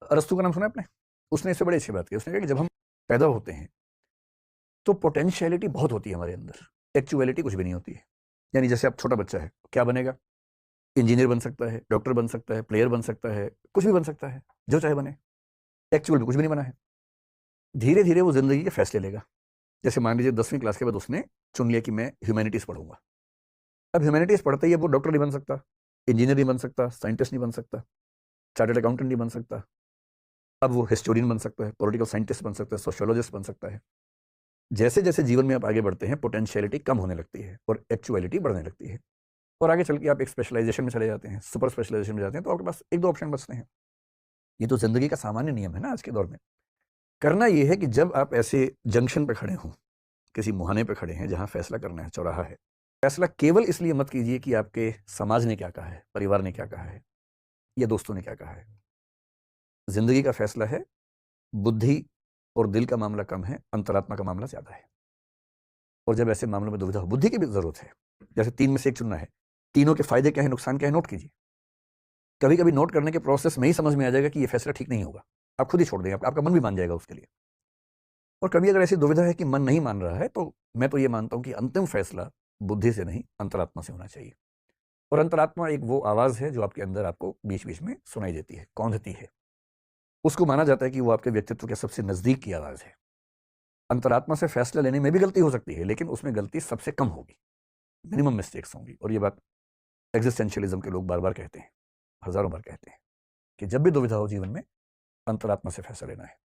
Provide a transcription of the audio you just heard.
अरस्तु का नाम सुना आपने? उसने इससे बड़ी अच्छी बात की। उसने कहा कि जब हम पैदा होते हैं तो पोटेंशियलिटी बहुत होती है हमारे अंदर, एक्चुअलिटी कुछ भी नहीं होती है। यानी जैसे आप छोटा बच्चा है, क्या बनेगा? इंजीनियर बन सकता है, डॉक्टर बन सकता है, प्लेयर बन सकता है, कुछ भी बन सकता है, जो चाहे बने। एक्चुअल में कुछ भी नहीं बना है। धीरे धीरे वो जिंदगी के फैसले लेगा। जैसे मान लीजिए 10वीं क्लास के बाद उसने चुन लिया कि मैं ह्यूमैनिटीज पढ़ूंगा। अब ह्यूमैनिटीज पढ़ते ही अब वो डॉक्टर नहीं बन सकता, इंजीनियर नहीं बन सकता, साइंटिस्ट नहीं बन सकता, चार्टर्ड अकाउंटेंट नहीं बन सकता। अब वो हिस्टोरियन बन सकता है, पॉलिटिकल साइंटिस्ट बन सकता है, सोशियोलॉजिस्ट बन सकता है। जैसे जैसे जीवन में आप आगे बढ़ते हैं पोटेंशियलिटी कम होने लगती है और एक्चुअलिटी बढ़ने लगती है। और आगे चल के आप एक स्पेशलाइजेशन में चले जाते हैं, सुपर स्पेशलाइजेशन में जाते हैं, तो आपके पास एक दो ऑप्शन बचते हैं। ये तो जिंदगी का सामान्य नियम है ना आज के दौर में। करना ये है कि जब आप ऐसे जंक्शन पे खड़े हों, किसी मुहाने पे खड़े हैं जहां फैसला करना है, चौराहा है, फैसला केवल इसलिए मत कीजिए कि आपके समाज ने क्या कहा है, परिवार ने क्या कहा है, या दोस्तों ने क्या कहा है। जिंदगी का फैसला है, बुद्धि और दिल का मामला कम है, अंतरात्मा का मामला ज्यादा है। और जब ऐसे मामलों में दुविधा हो, बुद्धि की भी जरूरत है। जैसे 3 में से 1 चुनना है, तीनों के फायदे क्या है, नुकसान क्या है, नोट कीजिए। कभी कभी नोट करने के प्रोसेस में ही समझ में आ जाएगा कि ये फैसला ठीक नहीं होगा, आप खुद ही छोड़ देंगे, आपका मन भी मान जाएगा उसके लिए। और कभी अगर ऐसी दुविधा है कि मन नहीं मान रहा है, तो मैं तो ये मानता हूं कि अंतिम फैसला बुद्धि से नहीं, अंतरात्मा से होना चाहिए। और अंतरात्मा एक वो आवाज है जो आपके अंदर आपको बीच बीच में सुनाई देती है, कौंधती है। उसको माना जाता है कि वो आपके व्यक्तित्व के सबसे नजदीक की आवाज है। अंतरात्मा से फैसला लेने में भी गलती हो सकती है, लेकिन उसमें गलती सबसे कम होगी, मिनिमम मिस्टेक्स होंगी। और ये बात एग्जिस्टेंशियलिज्म के लोग बार बार कहते हैं, हजारों बार कहते हैं कि जब भी दुविधा हो जीवन में, अंतरात्मा से फैसला लेना है।